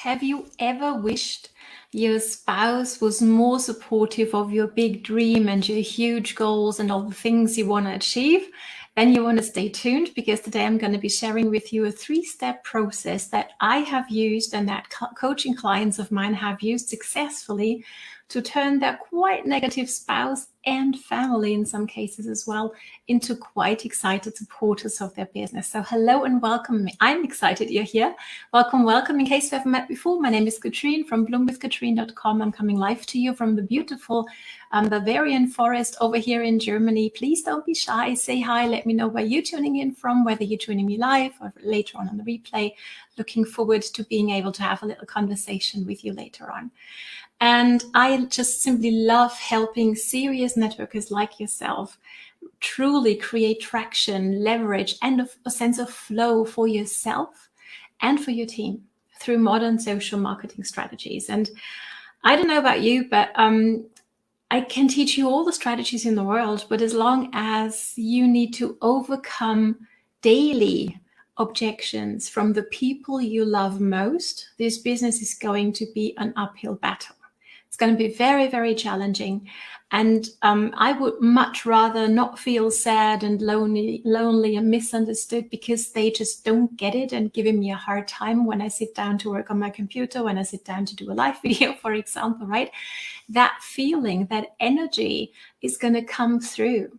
Have you ever wished your spouse was more supportive of your big dream and your huge goals and all the things you want to achieve? Then you want to stay tuned, because today I'm going to be sharing with you a 3-step process that I have used and that coaching clients of mine have used successfully to turn their quite negative spouse and family, in some cases as well, into quite excited supporters of their business. So hello and welcome. I'm excited you're here. Welcome, welcome. In case you haven't met before, my name is Katrin from bloomwithkatrin.com. I'm coming live to you from the beautiful Bavarian forest over here in Germany. Please don't be shy. Say hi. Let me know where you're tuning in from, whether you're tuning me live or later on the replay. Looking forward to being able to have a little conversation with you later on. And I just simply love helping serious networkers like yourself truly create traction, leverage, and a sense of flow for yourself and for your team through modern social marketing strategies. And I don't know about you, but I can teach you all the strategies in the world, but as long as you need to overcome daily objections from the people you love most, this business is going to be an uphill battle. It's going to be very, very challenging. And I would much rather not feel sad and lonely and misunderstood because they just don't get it and giving me a hard time when I sit down to work on my computer, when I sit down to do a live video, for example, right? That feeling, that energy is going to come through.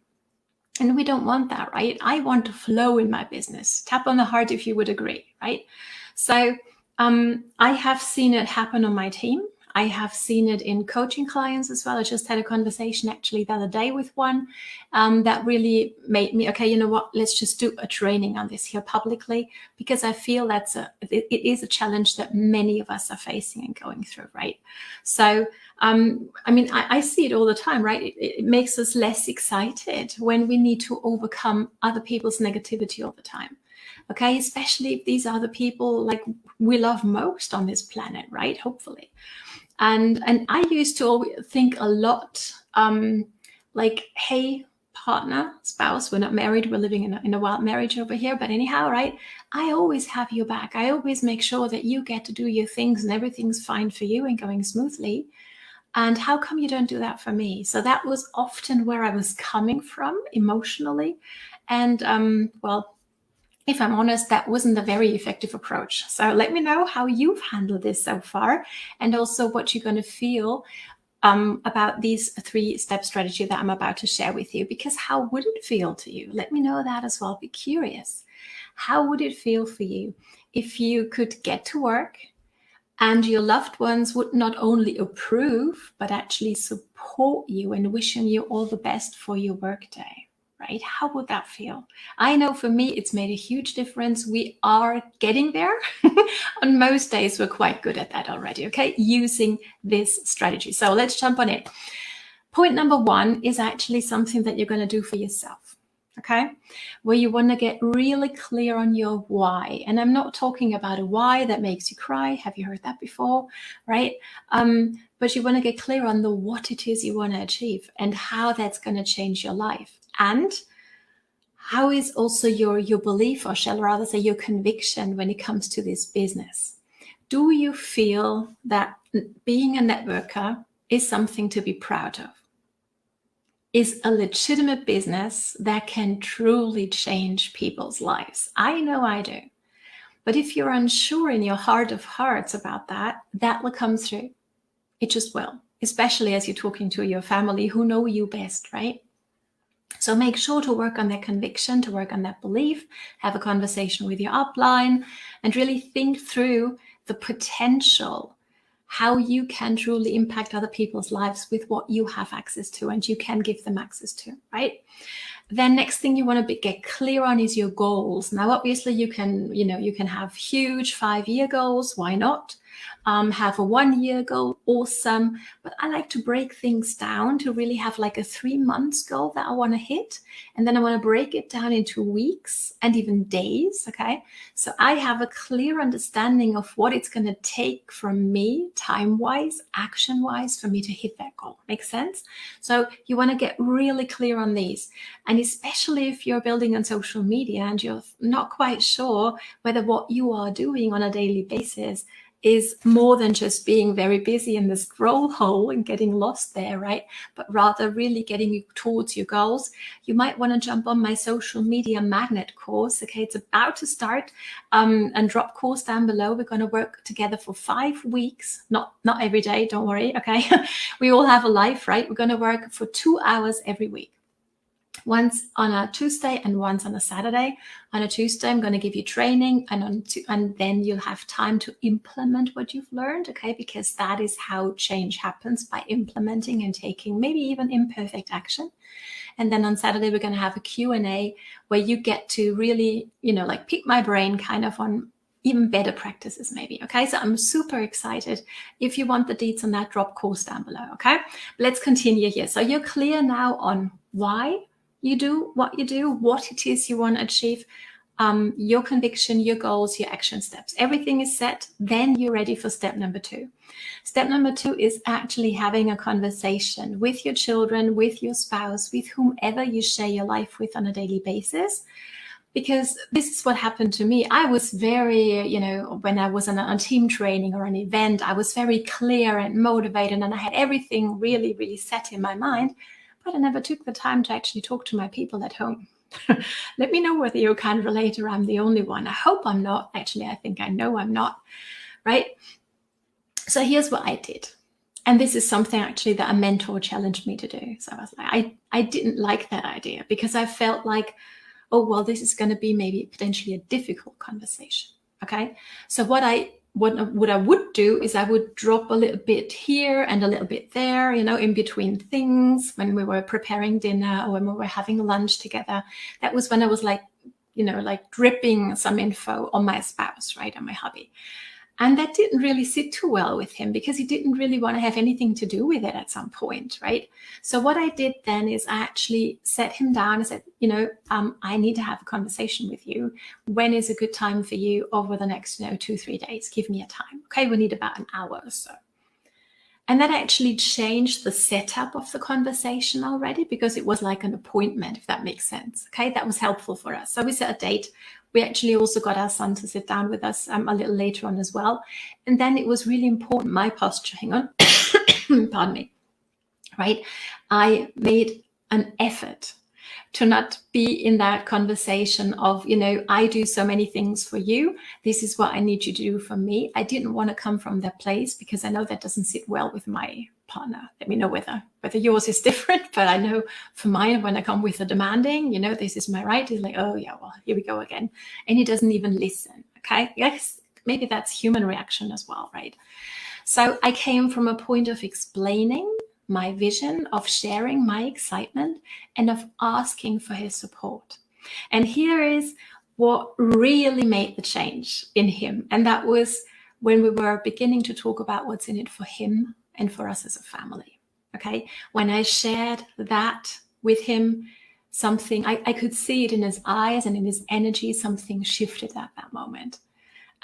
And we don't want that, right? I want to flow in my business. Tap on the heart if you would agree, right? So I have seen it happen on my team. I have seen it in coaching clients as well. I just had a conversation actually the other day with one that really made me, okay, you know what, let's just do a training on this here publicly, because I feel it is a challenge that many of us are facing and going through, right? So, I see it all the time, right? It makes us less excited when we need to overcome other people's negativity all the time. Okay, especially if these are the people like we love most on this planet, right? Hopefully. And I used to always think a lot like, hey, partner, spouse, we're not married, we're living in a wild marriage over here, but anyhow, right? I always have your back. I always make sure that you get to do your things and everything's fine for you and going smoothly. And how come you don't do that for me? So that was often where I was coming from emotionally. And if I'm honest, that wasn't a very effective approach. So let me know how you've handled this so far, and also what you're going to feel about these 3-step strategy that I'm about to share with you, because how would it feel to you? Let me know that as well. Be curious. How would it feel for you if you could get to work and your loved ones would not only approve, but actually support you and wishing you all the best for your workday? Right? How would that feel? I know for me, it's made a huge difference. We are getting there. On most days, we're quite good at that already, okay? Using this strategy. So let's jump on it. Point number 1 is actually something that you're going to do for yourself, okay? Where you want to get really clear on your why. And I'm not talking about a why that makes you cry. Have you heard that before, right? But you want to get clear on the what it is you want to achieve and how that's going to change your life. And how is also your belief, or shall I rather say your conviction, when it comes to this business? Do you feel that being a networker is something to be proud of? Is a legitimate business that can truly change people's lives? I know I do. But if you're unsure in your heart of hearts about that, that will come through. It just will, especially as you're talking to your family who know you best, right? So make sure to work on that conviction, to work on that belief, have a conversation with your upline, and really think through the potential, how you can truly impact other people's lives with what you have access to and you can give them access to, right? Then next thing you want to get clear on is your goals. Now, obviously you can have huge 5-year goals. Why not? Have a 1-year goal, awesome. But I like to break things down to really have like a 3 months goal that I want to hit. And then I want to break it down into weeks and even days, okay? So I have a clear understanding of what it's going to take from me, time-wise, action-wise, for me to hit that goal. Make sense? So you want to get really clear on these. And especially if you're building on social media and you're not quite sure whether what you are doing on a daily basis is more than just being very busy in the scroll hole and getting lost there, right? But rather really getting you towards your goals. You might want to jump on my social media magnet course. Okay, it's about to start, and drop course down below. We're going to work together for 5 weeks, not every day, don't worry. Okay, we all have a life, right? We're going to work for 2 hours every week. Once on a Tuesday and once on a Saturday. On a Tuesday, I'm going to give you training, and then you'll have time to implement what you've learned, okay? Because that is how change happens, by implementing and taking maybe even imperfect action. And then on Saturday, we're going to have a Q&A where you get to really, like pick my brain kind of on even better practices maybe, okay? So I'm super excited. If you want the deets on that, drop course down below, okay? Let's continue here. So you're clear now on why you do what you do, what it is you want to achieve, your conviction, your goals, your action steps. Everything is set. Then you're ready for step number 2. Step number 2 is actually having a conversation with your children, with your spouse, with whomever you share your life with on a daily basis. Because this is what happened to me. I was very, when I was on a team training or an event, I was very clear and motivated, and I had everything really, really set in my mind. But I never took the time to actually talk to my people at home. Let me know whether you can relate or I'm the only one. I hope I'm not. Actually, I think I know I'm not, right? So here's what I did. And this is something actually that a mentor challenged me to do. So I was like, I didn't like that idea, because I felt like, oh, well, this is going to be maybe potentially a difficult conversation, okay? So what I would do is I would drop a little bit here and a little bit there, in between things, when we were preparing dinner or when we were having lunch together. That was when I was like dripping some info on my spouse, right, on my hubby. And that didn't really sit too well with him, because he didn't really want to have anything to do with it at some point, right? So what I did then is I actually set him down and said, I need to have a conversation with you. When is a good time for you over the next, 2-3 days? Give me a time. Okay, we need about an hour or so. And that actually changed the setup of the conversation already, because it was like an appointment, if that makes sense. Okay, that was helpful for us. So we set a date. We actually also got our son to sit down with us a little later on as well. And then it was really important, my posture, hang on, pardon me, right? I made an effort to not be in that conversation of, I do so many things for you. This is what I need you to do for me. I didn't want to come from that place, because I know that doesn't sit well with my partner. Let me know whether yours is different, but I know for mine, when I come with a demanding, this is my right, he's like, oh yeah, well, here we go again. And he doesn't even listen, okay? Yes, maybe that's human reaction as well, right? So I came from a point of explaining my vision, of sharing my excitement, and of asking for his support. And here is what really made the change in him. And that was when we were beginning to talk about what's in it for him and for us as a family. Okay. When I shared that with him, something, I could see it in his eyes and in his energy, something shifted at that moment.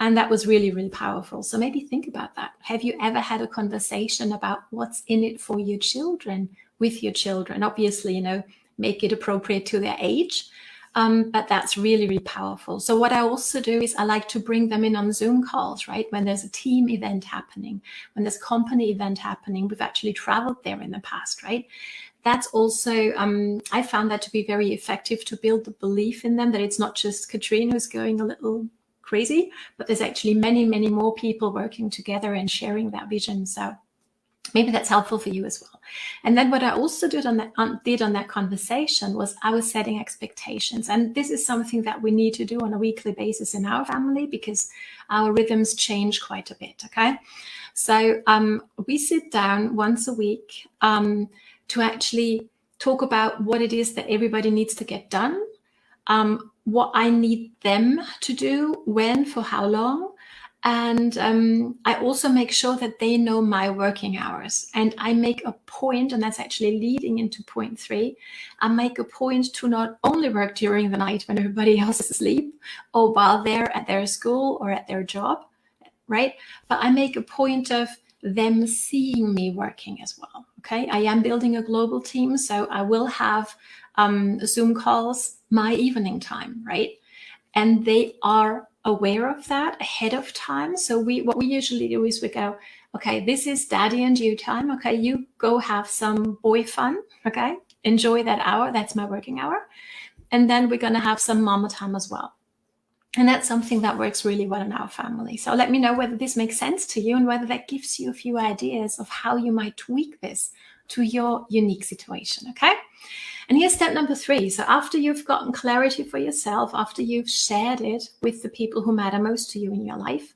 And that was really, really powerful. So maybe think about that. Have you ever had a conversation about what's in it for your children, with your children? Obviously, make it appropriate to their age. But that's really, really powerful. So what I also do is I like to bring them in on Zoom calls, right? When there's a team event happening, when there's a company event happening, we've actually traveled there in the past, right? That's also, I found that to be very effective to build the belief in them that it's not just Katrin who's going a little crazy, but there's actually many, many more people working together and sharing that vision. So maybe that's helpful for you as well. And then what I also did on that conversation was I was setting expectations. And this is something that we need to do on a weekly basis in our family, because our rhythms change quite a bit, okay? So we sit down once a week to actually talk about what it is that everybody needs to get done, what I need them to do, when, for how long. And I also make sure that they know my working hours. And I make a point, and that's actually leading into point 3, I make a point to not only work during the night when everybody else is asleep, or while they're at their school or at their job, right? But I make a point of them seeing me working as well, okay? I am building a global team, so I will have Zoom calls my evening time, right? And they are aware of that ahead of time. So what we usually do is we go, okay, this is daddy and you time. Okay, you go have some boy fun. Okay, enjoy that hour. That's my working hour. And then we're going to have some mama time as well. And that's something that works really well in our family. So let me know whether this makes sense to you and whether that gives you a few ideas of how you might tweak this to your unique situation, okay? And here's step number 3. So after you've gotten clarity for yourself, after you've shared it with the people who matter most to you in your life,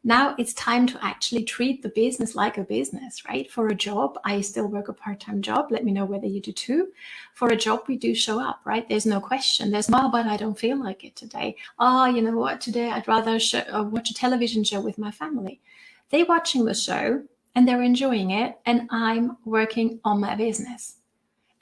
now it's time to actually treat the business like a business, right? For a job, I still work a part-time job. Let me know whether you do too. For a job, we do show up, right? There's no question. There's no, but I don't feel like it today. Oh, you know what? Today I'd rather watch a television show with my family. They're watching the show and they're enjoying it, and I'm working on my business.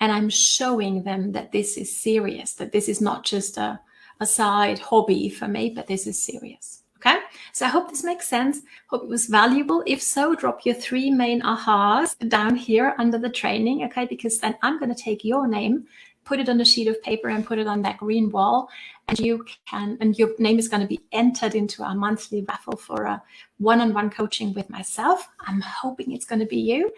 And I'm showing them that this is serious, that this is not just a side hobby for me, but this is serious. Okay, so I hope this makes sense. Hope it was valuable. If so, drop your 3 main ahas down here under the training, okay? Because then I'm going to take your name, put it on a sheet of paper and put it on that green wall, and your name is going to be entered into our monthly raffle for a one-on-one coaching with myself. I'm hoping it's going to be you.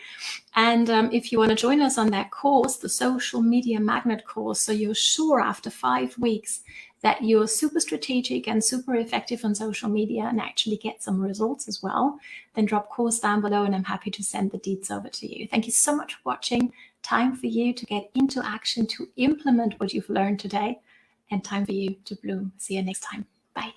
And if you want to join us on that course, the Social Media Magnet course, so you're sure after 5 weeks that you're super strategic and super effective on social media and actually get some results as well, then drop course down below and I'm happy to send the deets over to you. Thank you so much for watching. Time for you to get into action, to implement what you've learned today, and time for you to bloom. See you next time. Bye.